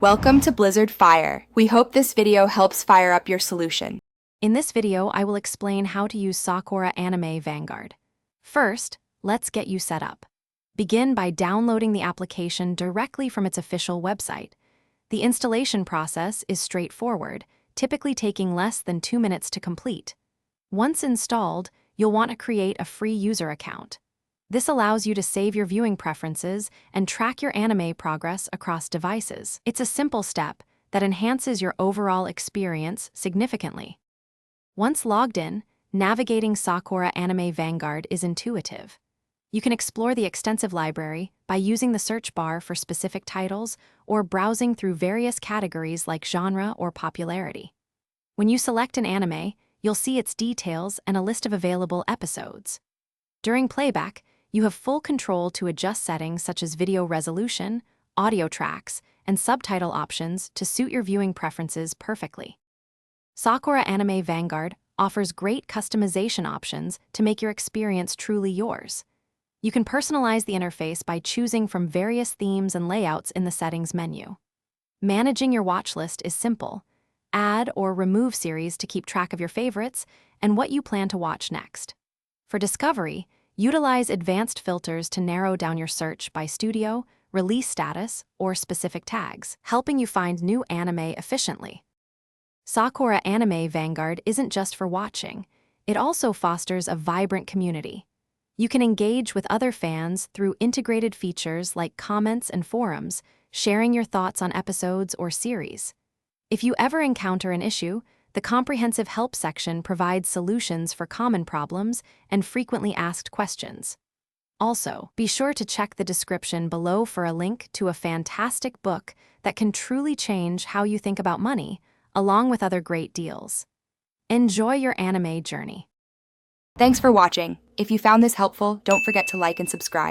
Welcome to Blizzard Fire. We hope this video helps fire up your solution. In this video, I will explain how to use Sokora Anime Vanguard. First, let's get you set up. Begin by downloading the application directly from its official website. The installation process is straightforward, typically taking less than 2 minutes to complete. Once installed, you'll want to create a free user account. This allows you to save your viewing preferences and track your anime progress across devices. It's a simple step that enhances your overall experience significantly. Once logged in, navigating Sokora Anime Vanguard is intuitive. You can explore the extensive library by using the search bar for specific titles or browsing through various categories like genre or popularity. When you select an anime, you'll see its details and a list of available episodes. During playback, you have full control to adjust settings such as video resolution, audio tracks, and subtitle options to suit your viewing preferences perfectly. Sokora Anime Vanguard offers great customization options to make your experience truly yours. You can personalize the interface by choosing from various themes and layouts in the settings menu. Managing your watch list is simple. Add or remove series to keep track of your favorites and what you plan to watch next. For discovery, utilize advanced filters to narrow down your search by studio, release status, or specific tags, helping you find new anime efficiently. Sokora Anime Vanguard isn't just for watching, it also fosters a vibrant community. You can engage with other fans through integrated features like comments and forums, sharing your thoughts on episodes or series. If you ever encounter an issue, the comprehensive help section provides solutions for common problems and frequently asked questions. Also, be sure to check the description below for a link to a fantastic book that can truly change how you think about money, along with other great deals. Enjoy your anime journey. Thanks for watching. If you found this helpful, don't forget to like and subscribe.